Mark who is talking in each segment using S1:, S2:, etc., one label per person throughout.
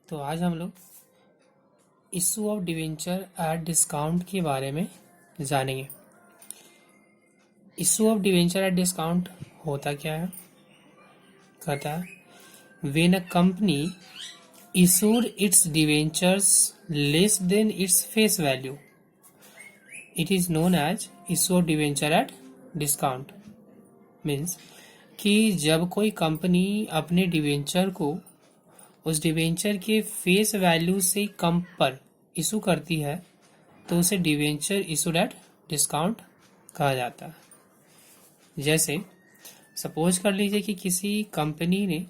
S1: तो आज हम लोग issue of debenture at discount के बारे में जानेंगे। Issue of debenture at discount होता क्या है? कहता है when a company issued its debentures less than its face value, it is known as issue of debenture at discount। Means कि जब कोई कंपनी अपने डिवेंचर को उस डिवेंचर के फेस वैल्यू से कम पर इशू करती है तो उसे डिवेंचर इशूड एट डिस्काउंट कहा जाता है। जैसे सपोज कर लीजिए कि किसी कंपनी ने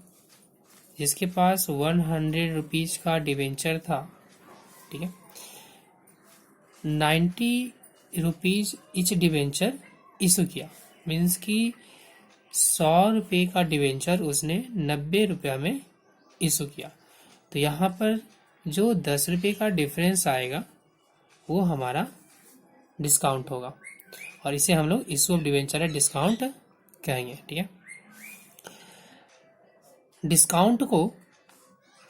S1: जिसके पास 100 रुपीज का डिवेंचर था, ठीक है, 90 रुपीज इच डिवेंचर इशू किया। मीन्स कि 100 रुपये का डिवेंचर उसने 90 रुपया में इशू किया। तो यहाँ पर जो 10 रुपये का डिफरेंस आएगा वो हमारा डिस्काउंट होगा और इसे हम लोग issue of debenture at discount कहेंगे। ठीक है, डिस्काउंट को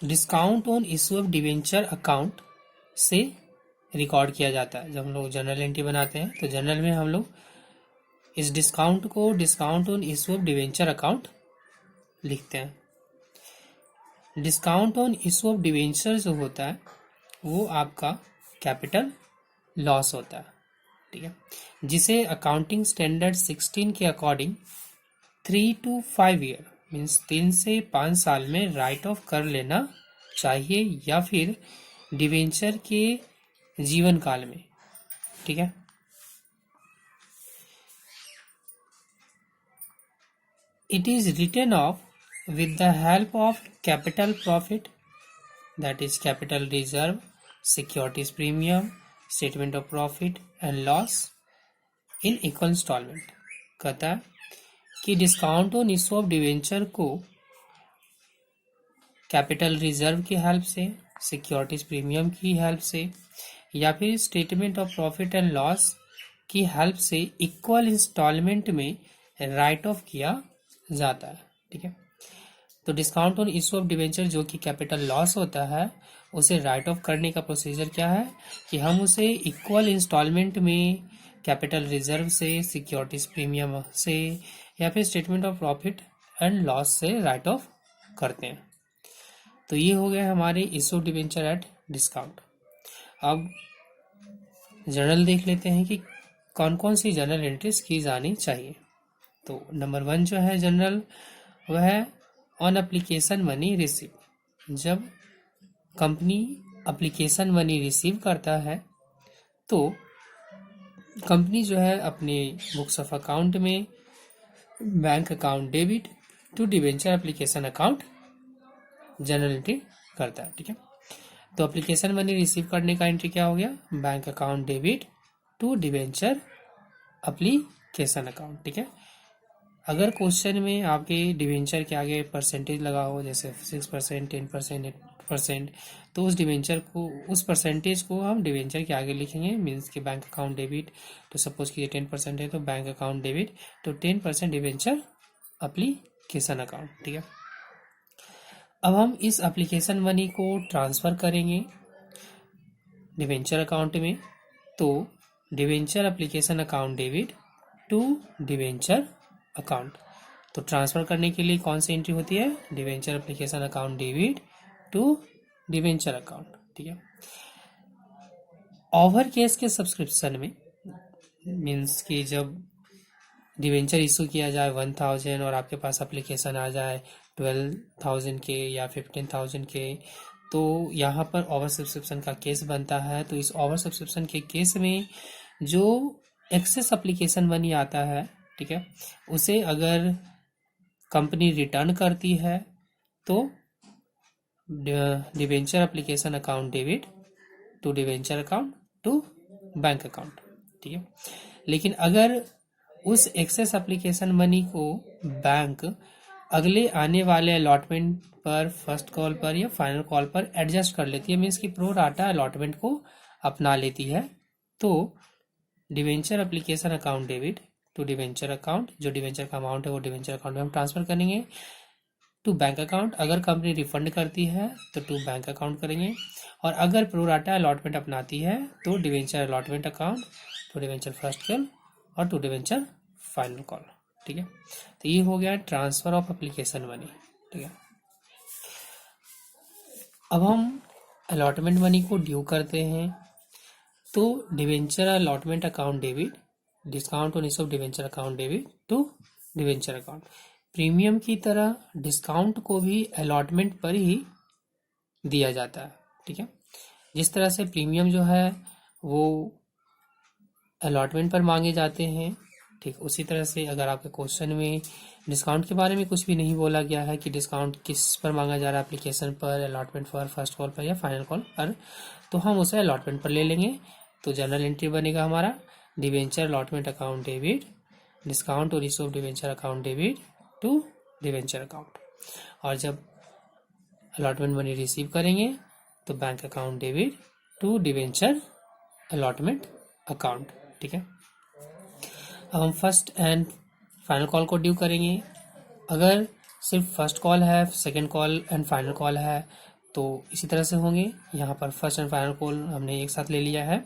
S1: discount on issue of debenture account से रिकॉर्ड किया जाता है। जब हम लोग जर्नल एंट्री बनाते हैं तो जर्नल में हम लोग इस डिस्काउंट को discount on issue of debenture account लिखते हैं। Discount on issue of debenture जो होता है वो आपका कैपिटल लॉस होता है, ठीक है, जिसे अकाउंटिंग स्टैंडर्ड 16 के अकॉर्डिंग 3 to 5 ईयर मीन्स 3 से 5 साल में राइट ऑफ कर लेना चाहिए या फिर डिवेंचर के जीवन काल में। ठीक है, it is written off with the help of capital profit, that is capital reserve, securities premium, statement of profit and loss in equal instalment. कहता है कि discount on issue of debenture को कैपिटल रिजर्व की help से, securities premium की help से या फिर statement of profit and loss की हेल्प से इक्वल इंस्टॉलमेंट में राइट ऑफ किया जाता है। ठीक है, तो discount on issue of debenture जो कि कैपिटल लॉस होता है उसे राइट ऑफ करने का प्रोसीजर क्या है कि हम उसे इक्वल इंस्टॉलमेंट में कैपिटल रिजर्व से, सिक्योरिटीज प्रीमियम से या फिर statement of profit and loss से राइट ऑफ करते हैं। तो ये हो गया हमारे इशू डिवेंचर एट डिस्काउंट। अब जर्नल देख लेते हैं कि कौन कौन सी जर्नल एंट्रीज की जानी चाहिए। तो नंबर 1 जो है जर्नल वह है ऑन एप्लीकेशन मनी रिसीव। जब कंपनी एप्लीकेशन मनी रिसीव करता है तो कंपनी जो है अपने बुक्स ऑफ अकाउंट में bank account debit to debenture application account journal entry करता है। ठीक है, तो एप्लीकेशन मनी रिसीव करने का एंट्री क्या हो गया? Bank account debit to debenture application account. ठीक है, अगर क्वेश्चन में आपके डिवेंचर के आगे परसेंटेज लगा हो जैसे 6%, 10%, 8%, तो उस डिवेंचर को, उस परसेंटेज को हम डिवेंचर के आगे लिखेंगे। मीन्स कि बैंक अकाउंट डेबिट, तो सपोज कीजिए 10% है तो बैंक अकाउंट डेबिट तो 10% डिवेंचर एप्लीकेशन अकाउंट। ठीक है, अब हम इस एप्लीकेशन मनी को ट्रांसफर करेंगे डिवेंचर अकाउंट में, तो debenture application account debit to debenture account. तो ट्रांसफर करने के लिए कौन सी एंट्री होती है? Debenture application account debit to debenture account. ठीक है, ओवर केस के सब्सक्रिप्शन में मीन्स कि जब डिवेंचर इशू किया जाए 1000 और आपके पास एप्लीकेशन आ जाए 12,000 के या 15,000 के, तो यहाँ पर ओवर सब्सक्रिप्शन का केस बनता है। तो इस ओवर सब्सक्रिप्शन के केस में जो एक्सेस एप्लीकेशन मनी आता है, ठीक है, उसे अगर कंपनी रिटर्न करती है तो debenture application account debit to debenture account to bank account. ठीक है, लेकिन अगर उस एक्सेस एप्लीकेशन मनी को बैंक अगले आने वाले अलॉटमेंट पर, फर्स्ट कॉल पर या फाइनल कॉल पर एडजस्ट कर लेती है, मीन्स कि प्रो राटा अलॉटमेंट को अपना लेती है, तो debenture application account debit to debenture account, जो डिवेंचर का अमाउंट है वो डिवेंचर अकाउंट में हम ट्रांसफर करेंगे। टू बैंक अकाउंट, अगर कंपनी रिफंड करती है तो टू बैंक अकाउंट करेंगे, और अगर प्रोराटा अलॉटमेंट अपनाती है तो debenture allotment account, to debenture first call और टू डिवेंचर फाइनल कॉल। ठीक है, तो ये हो गया ट्रांसफर ऑफ एप्लीकेशन मनी। ठीक है, अब हम अलॉटमेंट मनी को ड्यू करते हैं, तो debenture allotment account debit, discount on issue of debenture account debit to debenture account. Premium की तरह डिस्काउंट को भी अलॉटमेंट पर ही दिया जाता है। ठीक है, जिस तरह से प्रीमियम जो है वो अलॉटमेंट पर मांगे जाते हैं, ठीक उसी तरह से अगर आपके क्वेश्चन में डिस्काउंट के बारे में कुछ भी नहीं बोला गया है कि डिस्काउंट किस पर मांगा जा रहा है, एप्लीकेशन पर, अलॉटमेंट पर, फर्स्ट कॉल पर या फाइनल कॉल पर, तो हम उसे अलॉटमेंट पर ले लेंगे। तो जनरल एंट्री बनेगा हमारा debenture allotment account debit, discount और issue of debenture account debit to debenture account, और जब अलॉटमेंट मनी रिसीव करेंगे तो bank account debit to debenture allotment account. ठीक है, अब हम फर्स्ट एंड फाइनल कॉल को ड्यू करेंगे। अगर सिर्फ फर्स्ट कॉल है, second call and final call है तो इसी तरह से होंगे। यहाँ पर फर्स्ट एंड फाइनल कॉल हमने एक साथ ले लिया है,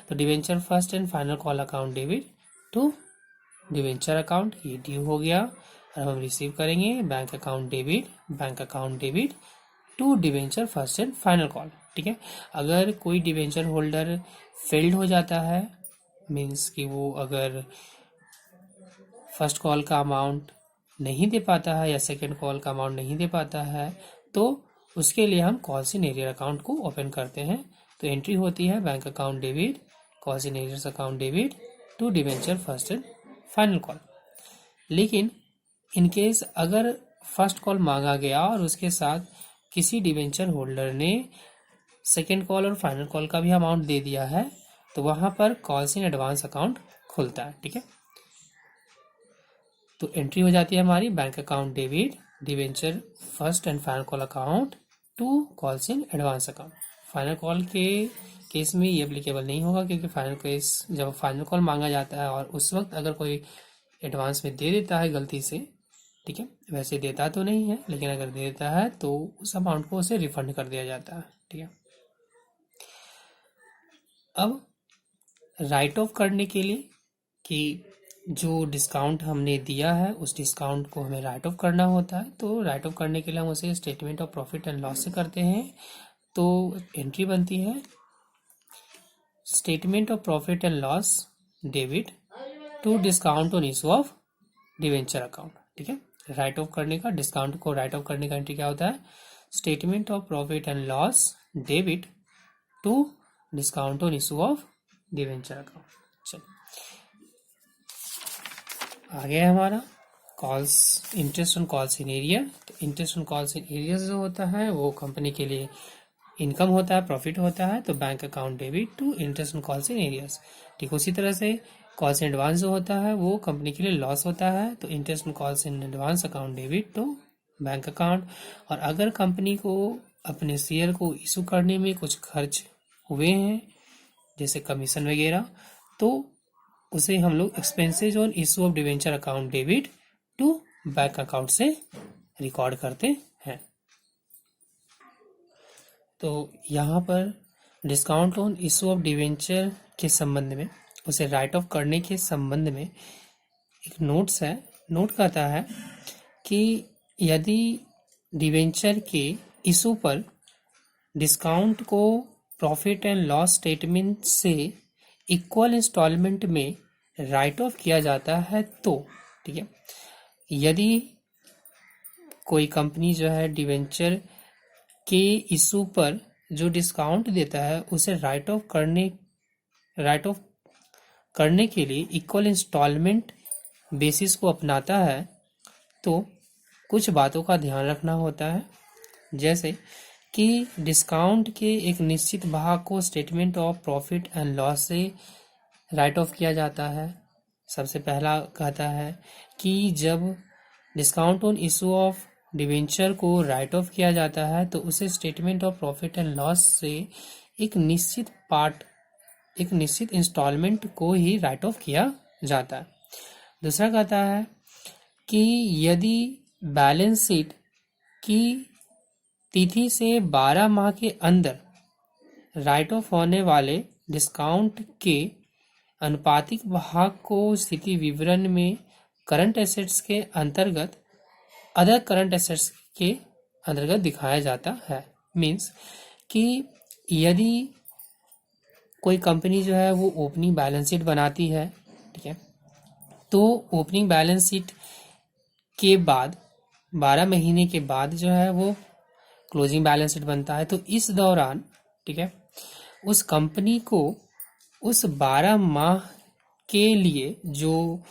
S1: तो debenture first and final call account debit to debenture account, ये ड्यू हो गया, और हम रिसीव करेंगे bank account debit to debenture first and final call. ठीक है, अगर कोई डिवेंचर होल्डर फेल्ड हो जाता है, मीन्स कि वो अगर फर्स्ट कॉल का अमाउंट नहीं दे पाता है या सेकेंड कॉल का अमाउंट नहीं दे पाता है, तो उसके लिए हम कॉल्स इन एरियर अकाउंट को ओपन करते हैं। तो एंट्री होती है bank account debit calls in arrears account debit to debenture first and final call. लेकिन इन केस अगर फर्स्ट कॉल मांगा गया और उसके साथ किसी डिवेंचर होल्डर ने सेकेंड कॉल और फाइनल कॉल का भी अमाउंट दे दिया है, तो वहां पर कॉल्स इन एडवांस अकाउंट खुलता है। ठीक है, तो एंट्री हो जाती है हमारी bank account debit debenture first and final call account to calls in advance account. Final call के केस में ये एप्लीकेबल नहीं होगा, क्योंकि फाइनल केस जब फाइनल कॉल मांगा जाता है और उस वक्त अगर कोई एडवांस में दे देता है गलती से, ठीक है, वैसे देता तो नहीं है लेकिन अगर दे देता है तो उस अमाउंट को उसे रिफंड कर दिया जाता है। ठीक है, अब राइट ऑफ करने के लिए कि जो डिस्काउंट हमने दिया है उस डिस्काउंट को हमें राइट ऑफ करना होता है, तो राइट ऑफ करने के लिए हम उसे statement of profit and loss से करते हैं। तो एंट्री बनती है statement of profit and loss debit to discount on issue of debenture account. ठीक है, राइट ऑफ करने का, डिस्काउंट को राइट ऑफ करने का एंट्री क्या होता है, statement of profit and loss debit to discount on issue of debenture account. चलिए आगे है हमारा calls interest on calls in arrear. तो interest on calls in arrear जो होता है वो कंपनी के लिए इनकम होता है, प्रॉफिट होता है, तो bank account debit to interest on calls in arrears. ठीक उसी तरह से कॉल्स इन एडवांस जो होता है वो कंपनी के लिए लॉस होता है, तो interest on calls in advance account debit to bank account. और अगर कंपनी को अपने शेयर को इशू करने में कुछ खर्च हुए हैं जैसे कमीशन वगैरह, तो उसे हम लोग expenses on issue of debenture account debit to bank account से रिकॉर्ड करते हैं। तो यहाँ पर discount on issue of debenture के संबंध में, उसे राइट ऑफ करने के संबंध में एक नोट्स है। नोट कहता है कि यदि डिवेंचर के इशू पर डिस्काउंट को प्रॉफिट एंड लॉस स्टेटमेंट से इक्वल इंस्टॉलमेंट में राइट ऑफ किया जाता है तो, ठीक है, यदि कोई कंपनी जो है डिवेंचर के इशू पर जो डिस्काउंट देता है उसे राइट ऑफ करने के लिए इक्वल इंस्टॉलमेंट बेसिस को अपनाता है, तो कुछ बातों का ध्यान रखना होता है। जैसे कि डिस्काउंट के एक निश्चित भाग को statement of profit and loss से राइट ऑफ किया जाता है। सबसे पहला कहता है कि जब discount on issue of debenture को राइट ऑफ किया जाता है तो उसे statement of profit and loss से एक निश्चित इंस्टॉलमेंट को ही राइट ऑफ किया जाता है। दूसरा कहता है कि यदि बैलेंस शीट की तिथि से 12 माह के अंदर राइट ऑफ होने वाले डिस्काउंट के अनुपातिक भाग को स्थिति विवरण में करंट एसेट्स के अंतर्गत अदर करंट एसेट्स के अंतर्गत दिखाया जाता है। मीन्स कि यदि कोई कंपनी जो है वो ओपनिंग बैलेंस शीट बनाती है, ठीक है, तो ओपनिंग बैलेंस शीट के बाद 12 महीने के बाद जो है वो क्लोजिंग बैलेंस शीट बनता है। तो इस दौरान, ठीक है, उस कंपनी को उस 12 माह के लिए जो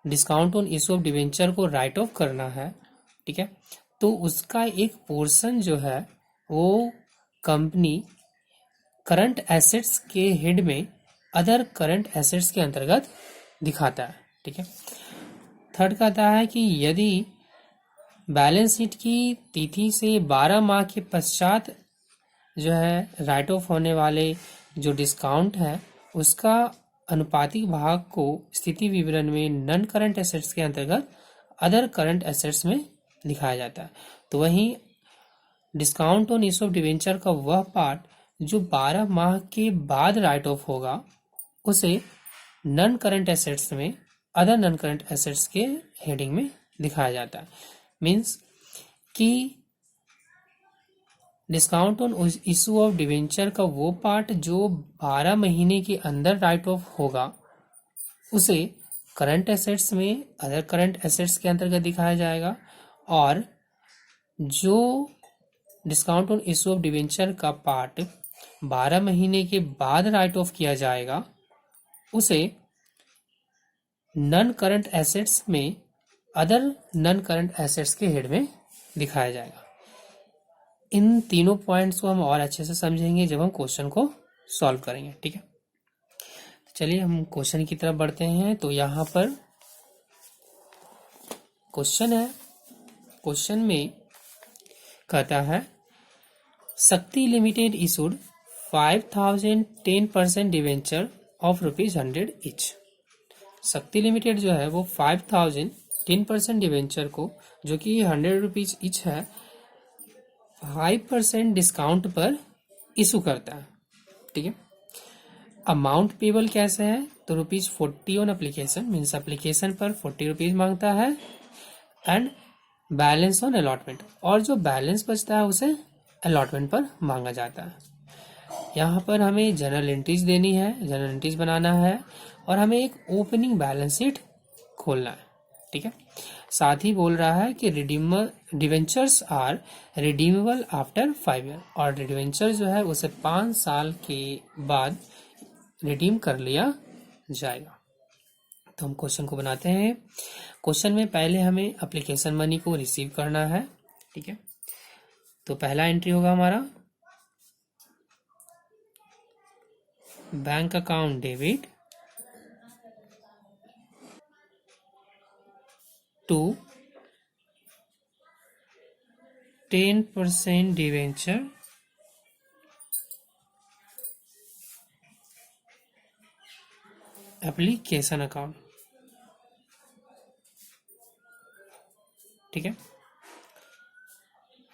S1: discount on issue of debenture को राइट ऑफ करना है, ठीक है, तो उसका एक पोर्शन जो है वो कंपनी करंट एसेट्स के हेड में अदर करंट एसेट्स के अंतर्गत दिखाता है, ठीक है। थर्ड कहता है कि यदि बैलेंस शीट की तिथि से 12 माह के पश्चात जो है राइट ऑफ होने वाले जो डिस्काउंट है उसका अनुपातिक भाग को स्थिति विवरण में नॉन करंट एसेट्स के अंतर्गत अदर करंट एसेट्स में दिखाया जाता है। तो वहीं discount on issue of debenture का वह पार्ट जो 12 माह के बाद राइट ऑफ होगा उसे नॉन करंट एसेट्स में अदर नॉन करंट एसेट्स के हेडिंग में दिखाया जाता है। मीन्स कि discount on issue of debenture का वो पार्ट जो 12 महीने के अंदर राइट ऑफ होगा उसे करंट एसेट्स में अदर करंट एसेट्स के अंतर्गत दिखाया जाएगा, और जो discount on issue of debenture का पार्ट 12 महीने के बाद राइट ऑफ किया जाएगा उसे नॉन करंट एसेट्स में अदर नॉन करंट एसेट्स के हेड में दिखाया जाएगा। इन तीनों पॉइंट्स को हम और अच्छे से समझेंगे जब हम क्वेश्चन को सॉल्व करेंगे, ठीक है। चलिए हम क्वेश्चन की तरफ बढ़ते हैं। तो यहाँ पर क्वेश्चन है, क्वेश्चन में कहता है शक्ति limited issued 5000 10% debenture of ₹100 each. शक्ति लिमिटेड जो है वो 5000 10% डिवेंचर को, जो कि ₹100 ईच है, 5% डिस्काउंट पर इशू करता है, ठीक है। अमाउंट पेबल कैसे है, तो ₹40 ऑन एप्लीकेशन, मीन्स एप्लीकेशन पर ₹40 मांगता है, एंड बैलेंस ऑन अलॉटमेंट, और जो बैलेंस बचता है उसे अलॉटमेंट पर मांगा जाता है। यहाँ पर हमें जनरल एंट्रीज देनी है, जनरल एंट्रीज बनाना है, और हमें एक ओपनिंग बैलेंस शीट खोलना है, ठीक है। साथ ही बोल रहा है कि debentures are redeemable after 5 year, और डिवेंचर जो है उसे 5 साल के बाद रिडीम कर लिया जाएगा। तो हम क्वेश्चन को बनाते हैं। क्वेश्चन में पहले हमें एप्लीकेशन मनी को रिसीव करना है, ठीक है। तो पहला एंट्री होगा हमारा bank account debit to 10% debenture application account, ठीक है।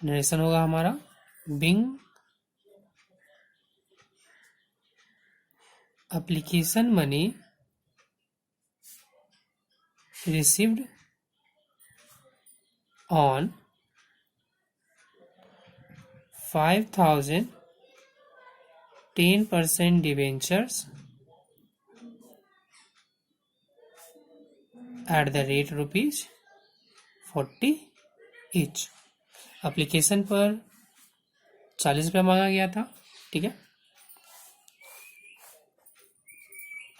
S1: नरेशन होगा हमारा being application money received on 5000 10% debentures at the rate ₹40 each। Application पर 40 रुपया मांगा गया था, ठीक है।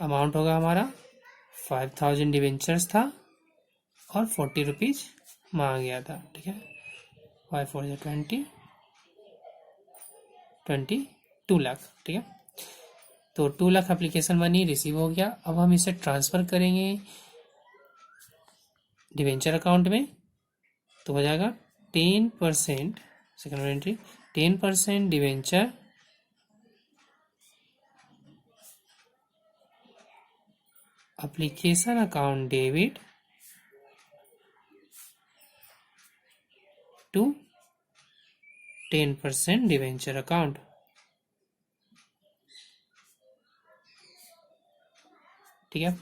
S1: अमाउंट होगा हमारा 5000 डिवेंचर्स था और ₹40 मांगा गया था, ठीक है। 5 4 20 22 लाख, ठीक है। तो 2 लाख एप्लीकेशन मनी रिसीव हो गया। अब हम इसे ट्रांसफर करेंगे डिवेंचर अकाउंट में, तो हो जाएगा 10%, second entry 10% debenture application account debit to 10% debenture account. ठीक है,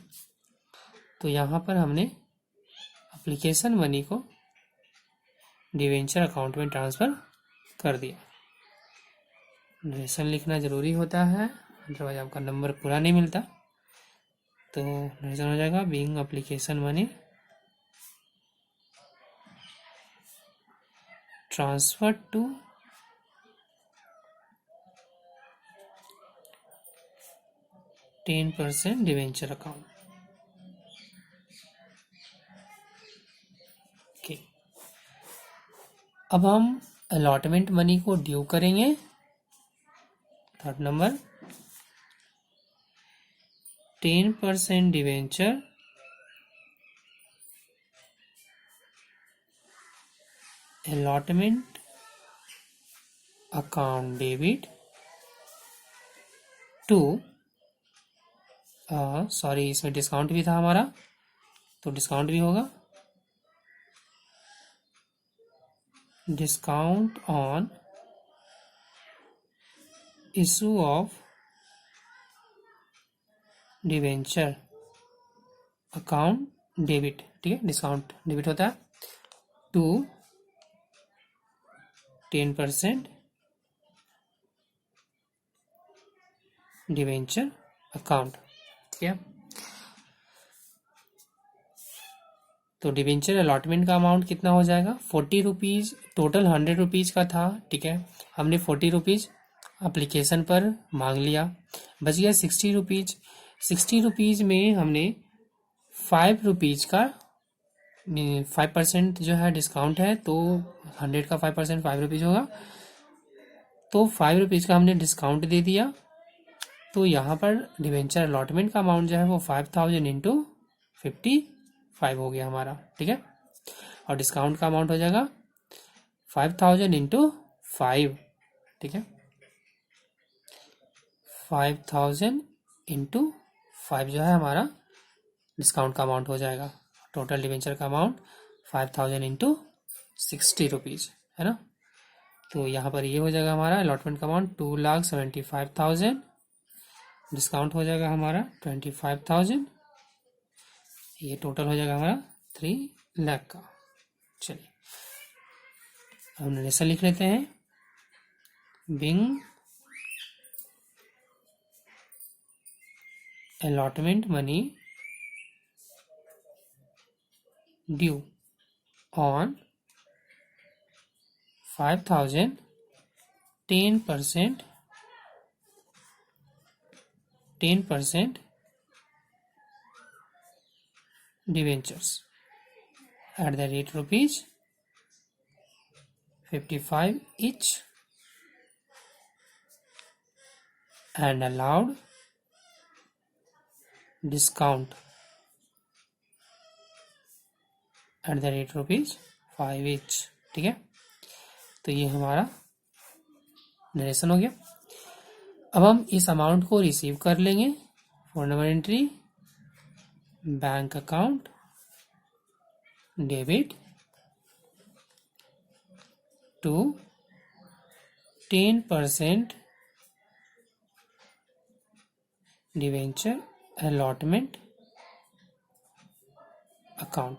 S1: तो यहाँ पर हमने एप्लीकेशन मनी को डिवेंचर अकाउंट में ट्रांसफ़र कर दिया। नरेशन लिखना ज़रूरी होता है, अदरवाइज आपका नंबर पूरा नहीं मिलता। तो नरेशन हो जाएगा being application money transfer to %10 debenture account. Okay, अब हम अलॉटमेंट मनी को ड्यू करेंगे। Third number 10% debenture allotment account debit to, sorry इसमें डिस्काउंट भी था हमारा, तो डिस्काउंट भी होगा। Discount on issue of debenture account debit. ठीक है, डिस्काउंट डेबिट होता है टू 10% डिवेंचर अकाउंट। ठीक है, तो डिवेंचर अलॉटमेंट का अमाउंट कितना हो जाएगा 40 रुपीज़, टोटल 100 रुपीज़ का था। ठीक है, हमने 40 रुपीज़ एप्लीकेशन पर मांग लिया, बच गया 60 रुपीज़। 60 रुपीज़ में हमने 5 रुपीज़ का 5% जो है डिस्काउंट है, तो 100 का 5% 5 रुपीज़ होगा, तो 5 रुपीज़ का हमने डिस्काउंट दे दिया। तो यहाँ पर डिवेंचर अलॉटमेंट का अमाउंट जो है वो 5000 इंटू 55 हो गया हमारा। ठीक है, और डिस्काउंट का अमाउंट हो जाएगा 5000 इंटू 5। ठीक है, 5000 इंटू 5 जो है हमारा डिस्काउंट का अमाउंट हो जाएगा। टोटल डिवेंचर का अमाउंट 5000 इंटू 60 रुपीज़ है ना। तो यहाँ पर ये हो जाएगा हमारा अलॉटमेंट का अमाउंट 2,75,000, डिस्काउंट हो जाएगा हमारा 25,000, ये टोटल हो जाएगा हमारा 3 लाख का। चलिए हम नरेशन लिख लेते हैं। Being allotment money due on 5,000 10% debentures at the rate ₹55 each and allowed discount at the rate ₹5 each। ठीक है, तो ये हमारा नरेशन हो गया। अब हम इस अमाउंट को रिसीव कर लेंगे। Phone number entry bank account debit to 10% debenture allotment account.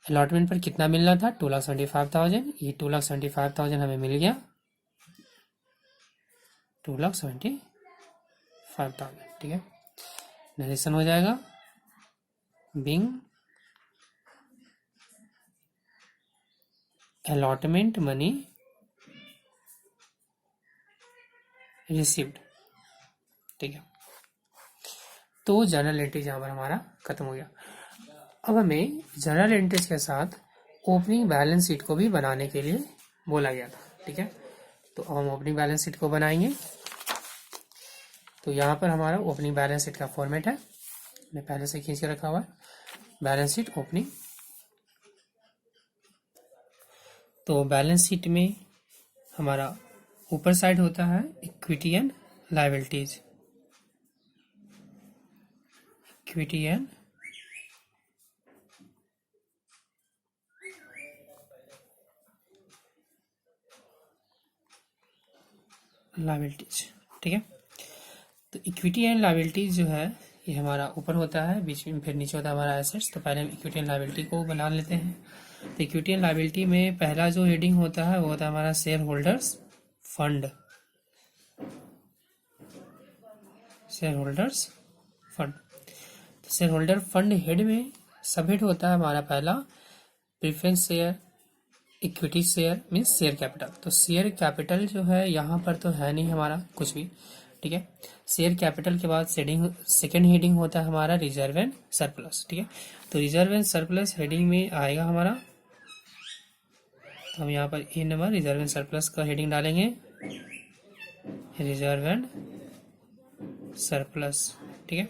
S1: Allotment पर कितना मिलना था 2,75,000, ये 2,75,000 हमें मिल गया 2,75,000। ठीक है, नरेशन हो जाएगा बिंग अलॉटमेंट मनी रिसीव्ड। ठीक है, तो जर्नल एंट्रीज यहाँ पर हमारा खत्म हो गया। अब हमें जर्नल एंट्रीज के साथ ओपनिंग बैलेंस शीट को भी बनाने के लिए बोला गया था। ठीक है, तो अब हम ओपनिंग बैलेंस शीट को बनाएंगे। तो यहाँ पर हमारा ओपनिंग बैलेंस शीट का फॉर्मेट है, मैं पहले से खींच के रखा हुआ है। बैलेंस शीट ओपनिंग, तो बैलेंस शीट में हमारा ऊपर साइड होता है equity and liabilities, equity and liabilities. ठीक है, तो इक्विटी एंड लायबिलिटीज जो है ये हमारा ऊपर होता है, बीच में फिर नीचे होता है हमारा एसेट्स। तो पहले हम इक्विटी एंड लायबिलिटी को बना लेते हैं। तो इक्विटी एंड लायबिलिटी में पहला जो हेडिंग होता है वो होता है हमारा share holders fund. Share holders fund, तो शेयर होल्डर फंड हेड में सब हेड होता है हमारा पहला preference share, equity share means share capital. तो शेयर कैपिटल जो है यहाँ पर तो है नहीं हमारा कुछ भी। ठीक है, शेयर कैपिटल के बाद सेकंड हेडिंग होता है हमारा रिजर्व एंड सरप्लस। ठीक है, तो रिजर्व एंड सरप्लस हेडिंग में आएगा हमारा, तो हम यहाँ पर ए नंबर रिजर्व एंड सरप्लस का हेडिंग डालेंगे, रिजर्व एंड सरप्लस। ठीक है,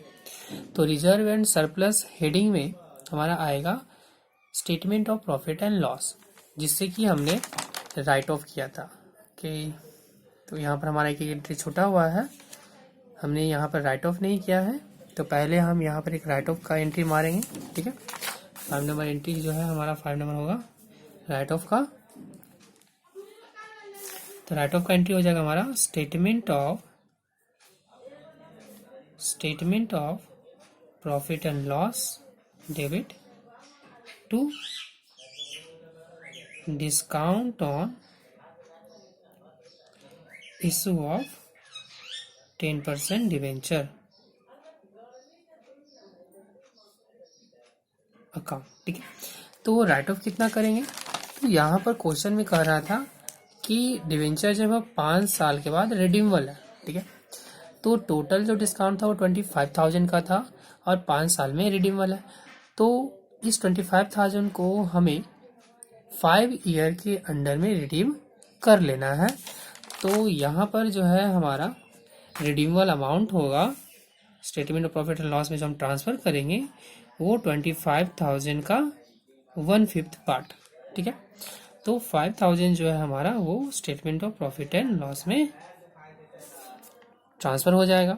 S1: तो रिजर्व एंड सरप्लस हेडिंग में हमारा आएगा statement of profit and loss, जिससे कि हमने राइट ऑफ किया था कि, तो यहाँ पर हमारा एक एंट्री छूटा हुआ है, हमने यहाँ पर राइट ऑफ नहीं किया है। तो पहले हम यहाँ पर एक राइट ऑफ का एंट्री मारेंगे। ठीक है, 5 नंबर एंट्री जो है हमारा 5 नंबर होगा राइट ऑफ का। तो राइट ऑफ का एंट्री हो जाएगा हमारा statement of profit and loss debit to discount on issue of 10% debenture account. ठीक है, तो राइट ऑफ कितना करेंगे, तो यहाँ पर क्वेश्चन में कह रहा था कि डिवेंचर जो है 5 साल के बाद रिडीमेबल है। ठीक है, तो टोटल जो डिस्काउंट था वो 25,000 का था और 5 साल में रिडीमेबल है। तो इस 25,000 को हमें 5 ईयर के अंडर में रिडीम कर लेना है। तो यहाँ पर जो है हमारा रिडीमेबल अमाउंट होगा statement of profit and loss में जो हम ट्रांसफर करेंगे वो 25,000 का 1/5 पार्ट। ठीक है, तो 5,000 जो है हमारा वो statement of profit and loss में ट्रांसफर हो जाएगा।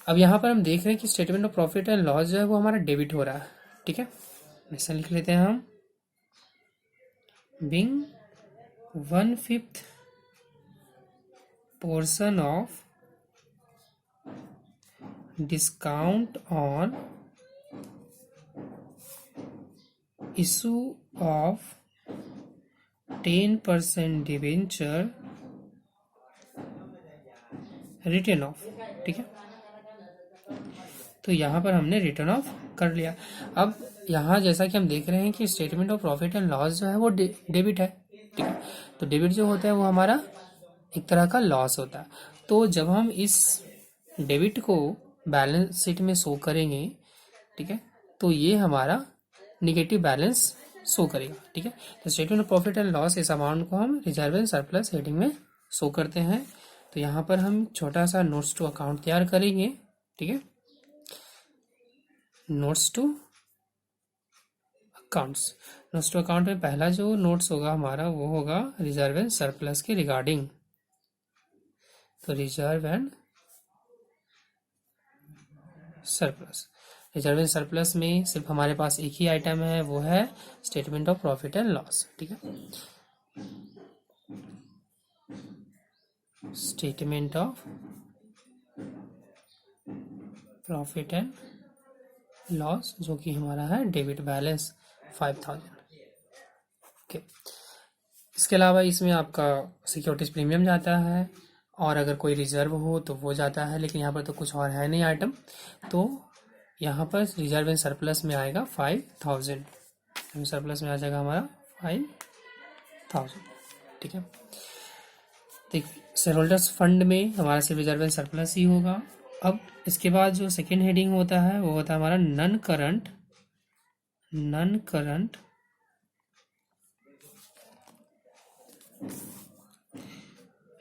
S1: अब यहाँ पर हम देख रहे हैं कि statement of profit and loss जो है वो हमारा डेबिट हो रहा है। ठीक है, ऐसा लिख लेते हैं हम, being 1/5 portion of discount on issue of 10% debenture written off. ठीक है, तो यहाँ पर हमने रिटर्न ऑफ कर लिया। अब यहाँ जैसा कि हम देख रहे हैं कि statement of profit and loss जो है वो डेबिट है। ठीक है, तो डेबिट जो होता है वो हमारा एक तरह का लॉस होता है। तो जब हम इस डेबिट को बैलेंस शीट में शो करेंगे, ठीक है, तो ये हमारा निगेटिव बैलेंस शो करेगा। ठीक है, तो statement of profit and loss इस अमाउंट को हम रिजर्व एंड सरप्लस हेडिंग में शो करते हैं। तो यहाँ पर हम छोटा सा नोट्स टू अकाउंट तैयार करेंगे। ठीक है, नोट्स टू अकाउंट में पहला जो नोट्स होगा हमारा वो होगा रिजर्व एंड सरप्लस के रिगार्डिंग। तो रिजर्व एंड सरप्लस में सिर्फ हमारे पास एक ही आइटम है, वो है statement of profit and loss. ठीक है, statement of profit and loss जो कि हमारा है डेबिट बैलेंस 5,000। ओके, इसके अलावा इसमें आपका सिक्योरिटीज प्रीमियम जाता है और अगर कोई रिजर्व हो तो वो जाता है, लेकिन यहाँ पर तो कुछ और है नहीं आइटम। तो यहाँ पर रिजर्व एंड सरप्लस में आएगा 5,000, सरप्लस में आ जाएगा हमारा 5,000। ठीक है, तो शेयर होल्डर्स फंड में हमारा सिर्फ रिजर्व एंड सरप्लस ही होगा। अब इसके बाद जो सेकेंड हेडिंग होता है वो होता है हमारा non current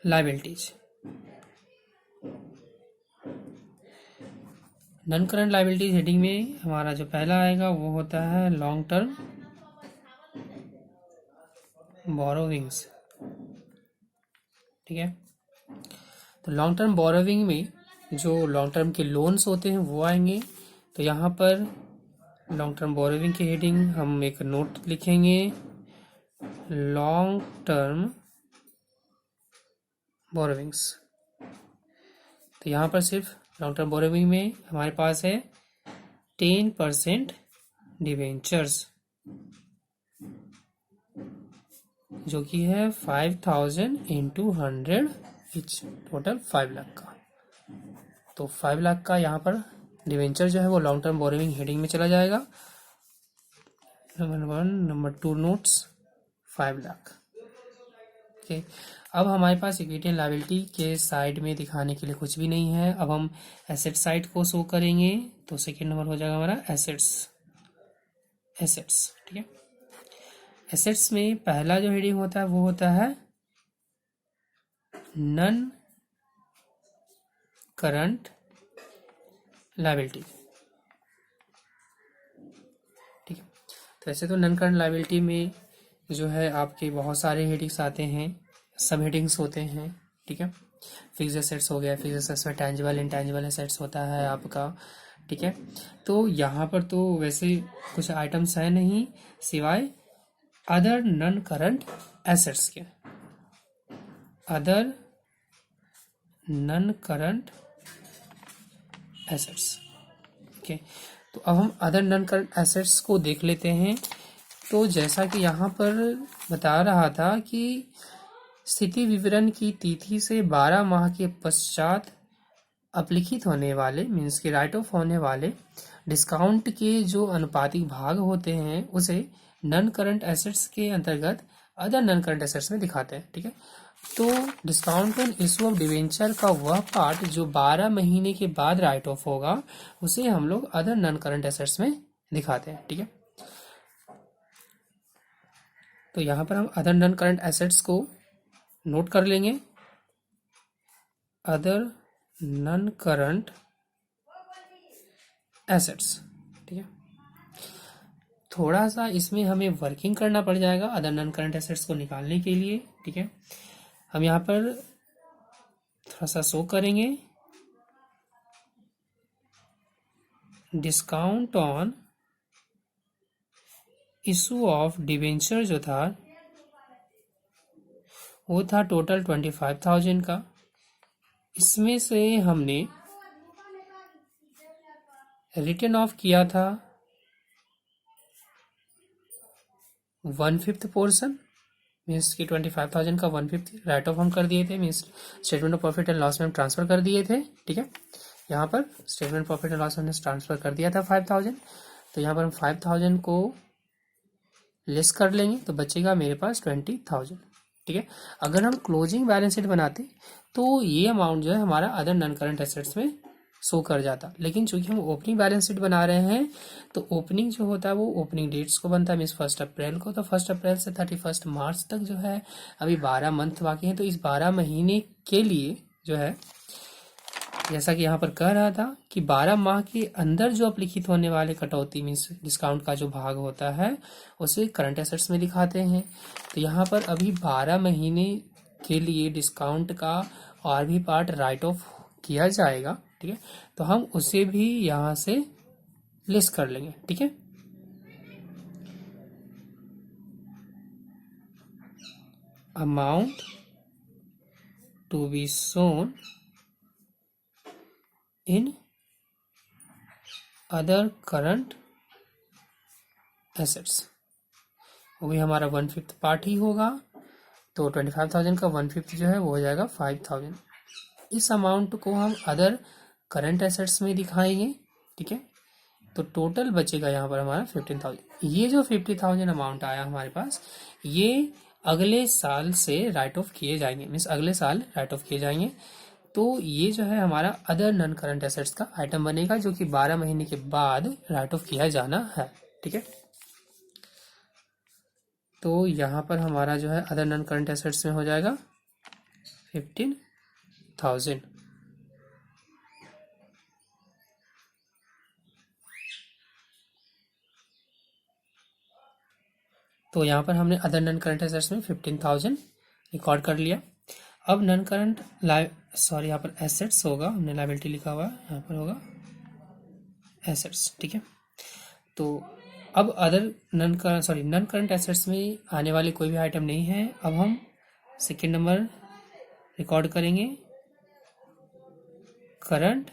S1: liabilities. Non current liabilities heading में हमारा जो पहला आएगा वो होता है लॉन्ग टर्म बोरोविंग्स। ठीक है, तो लॉन्ग टर्म बोरोविंग में जो लॉन्ग टर्म के लोन्स होते हैं वो आएंगे। तो यहाँ पर लॉन्ग टर्म बोरोविंग की हेडिंग हम एक नोट लिखेंगे, लॉन्ग टर्म बोरोविंग्स। तो यहाँ पर सिर्फ लॉन्ग टर्म बोरोविंग में हमारे पास है 10% डिवेंचर्स, जो कि है 5000 इंटू 100 इच, टोटल 5 लाख का। तो 5 लाख का यहाँ पर डिवेंचर जो है वो लॉन्ग टर्म बोरोविंग हेडिंग में चला जाएगा। Number 1, number 2 notes 5 lakh. Okay, अब हमारे पास इक्विटी एंड लायबिलिटी के साइड में दिखाने के लिए कुछ भी नहीं है। अब हम एसेट साइड को शो करेंगे, तो सेकेंड नंबर हो जाएगा हमारा एसेट्स। ठीक है, एसेट्स में पहला जो हेडिंग होता है वो होता है नन करंट लायबिलिटी। ठीक है, तो ऐसे तो नन करंट लायबिलिटी में जो है आपके बहुत सारे हेडिंग्स आते हैं, सब हेडिंग्स होते हैं। ठीक है, फिक्स एसेट्स हो गया, फिक्स एसेट्स में टेंजिबल इंटेंजिबल एसेट्स होता है आपका। ठीक है, तो यहाँ पर तो वैसे कुछ आइटम्स है नहीं सिवाय अदर नन करंट एसेट्स के। Other non current assets. Okay, तो अब हम अदर नन करंट एसेट्स को देख लेते हैं। तो जैसा कि यहाँ पर बता रहा था कि स्थिति विवरण की तिथि से 12 माह के पश्चात अपलिखित होने वाले, मीन्स के राइट ऑफ होने वाले डिस्काउंट के जो अनुपातिक भाग होते हैं उसे नन करंट एसेट्स के अंतर्गत अदर नन करंट एसेट्स में दिखाते हैं। ठीक है, तो discount on issue of debenture का वह पार्ट जो 12 महीने के बाद राइट ऑफ होगा उसे हम लोग अदर नन करंट एसेट्स में दिखाते हैं। ठीक है, तो यहाँ पर हम अदर नन करंट एसेट्स को नोट कर लेंगे। Other non current assets. ठीक है, थोड़ा सा इसमें हमें वर्किंग करना पड़ जाएगा अदर नन करंट एसेट्स को निकालने के लिए। ठीक है, हम यहाँ पर थोड़ा सा शो करेंगे discount on issue of debenture जो था वो था टोटल 25,000 का। इसमें से हमने रिटर्न ऑफ किया था 1/5 पोर्शन, मीन्स कि 25,000 का 1/5 राइट ऑफ हम कर दिए थे, means statement of profit and loss में हम ट्रांसफर कर दिए थे। ठीक है, यहाँ पर स्टेटमेंट प्रॉफिट एंड लॉस में ट्रांसफर कर दिया था 5,000। तो यहाँ पर हम 5,000 को लेस कर लेंगे तो बचेगा मेरे पास 20,000। ठीक है, अगर हम क्लोजिंग बैलेंस शीट बनाते तो ये अमाउंट जो है हमारा अदर नॉन करंट एसेट्स में शो कर जाता, लेकिन चूंकि हम ओपनिंग बैलेंस शीट बना रहे हैं तो ओपनिंग जो होता है वो ओपनिंग डेट्स को बनता है, मीन्स 1 अप्रैल को। तो 1 अप्रैल से 31 मार्च तक जो है अभी 12 मंथ बाकी हैं। तो इस 12 महीने के लिए जो है, जैसा कि यहाँ पर कह रहा था कि 12 माह के अंदर जो अपलिखित होने वाले कटौती मीन्स डिस्काउंट का जो भाग होता है उसे करंट एसेट्स में दिखाते हैं। तो यहाँ पर अभी 12 महीने के लिए डिस्काउंट का और भी पार्ट राइट ऑफ किया जाएगा। ठीक है, तो हम उसे भी यहाँ से लेस कर लेंगे। ठीक है, amount to be shown in other current assets, वो भी हमारा 1/5 पार्ट ही होगा। तो 25,000 का 1/5 जो है वो हो जाएगा 5,000। इस अमाउंट को हम अदर करंट एसेट्स में दिखाएंगे। ठीक है, तो टोटल बचेगा यहाँ पर हमारा 15,000। ये जो 50,000 अमाउंट आया हमारे पास, ये अगले साल से राइट ऑफ किए जाएंगे, मीन्स अगले साल राइट ऑफ किए जाएंगे। तो ये जो है हमारा अदर नॉन करंट एसेट्स का आइटम बनेगा जो कि 12 महीने के बाद राइट ऑफ किया जाना है। ठीक है, तो यहाँ पर हमारा जो है अदर नॉन करंट एसेट्स में हो जाएगा 15,000। तो यहाँ पर हमने अदर नॉन करंट एसेट्स में 15,000 रिकॉर्ड कर लिया। अब नॉन करंट यहाँ पर एसेट्स होगा, हमने लायबिलिटी लिखा हुआ है, यहाँ पर होगा एसेट्स। ठीक है, तो अब अदर नॉन करंट एसेट्स में आने वाले कोई भी आइटम नहीं है। अब हम सेकेंड नंबर रिकॉर्ड करेंगे करंट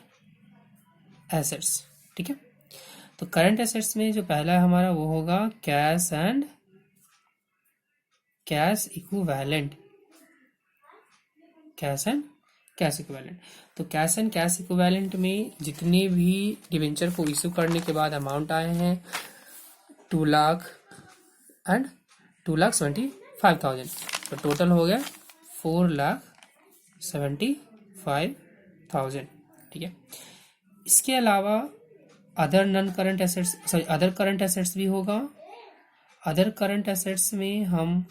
S1: एसेट्स। ठीक है, तो करंट एसेट्स में जो पहला है हमारा वो होगा cash and cash equivalent. Cash and cash equivalent, तो कैश एंड कैश इक्विवेलेंट में जितने भी डिवेंचर को इशू करने के बाद अमाउंट आए हैं 2 लाख एंड 2,75,000, तो टोटल हो गया 4,75,000। ठीक है, इसके अलावा other non current assets, sorry other current assets भी होगा। अदर करंट एसेट्स में हम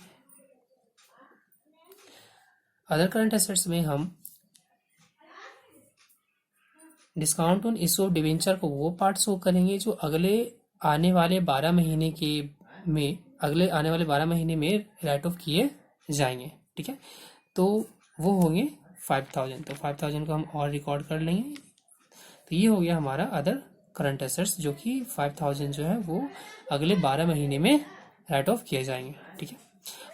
S1: discount on issue of debenture को वो पार्ट शो करेंगे जो अगले आने वाले 12 महीने में राइट ऑफ किए जाएंगे। ठीक है, तो वो होंगे 5,000, तो 5,000 को हम और रिकॉर्ड कर लेंगे। तो ये हो गया हमारा अदर करंट एसेट्स, जो कि 5,000 जो है वो अगले 12 महीने में राइट ऑफ किए जाएंगे। ठीक है,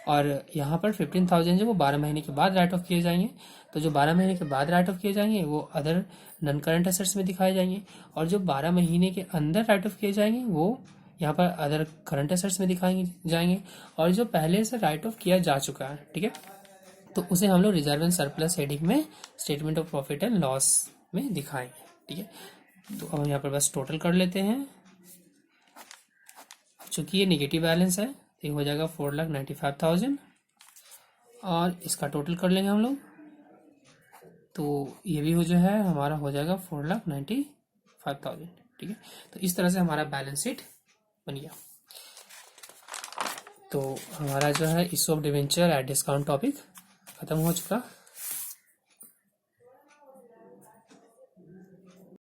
S1: और यहाँ पर 15,000 जो वो 12 महीने के बाद राइट ऑफ किए जाएंगे। तो जो 12 महीने के बाद राइट ऑफ किए जाएंगे वो अदर नॉन करंट एसेट्स में दिखाए जाएंगे, और जो 12 महीने के अंदर राइट ऑफ किए जाएंगे वो यहाँ पर अदर करंट एसेट्स में दिखाए जाएंगे, और जो पहले से राइट ऑफ किया जा चुका है, ठीक है, तो उसे हम लोग रिजर्व एंड सरप्लस हेडिंग में statement of profit and loss में दिखाएंगे। ठीक है, तो अब हम यहाँ पर बस टोटल कर लेते हैं। चूंकि ये निगेटिव बैलेंस है तो ये हो जाएगा 4,95,000, और इसका टोटल कर लेंगे हम लोग, तो ये भी हो जो है हमारा हो जाएगा 4,95,000। ठीक है, तो इस तरह से हमारा बैलेंस शीट बन गया। तो हमारा जो है issue of debenture at discount topic खत्म हो चुका।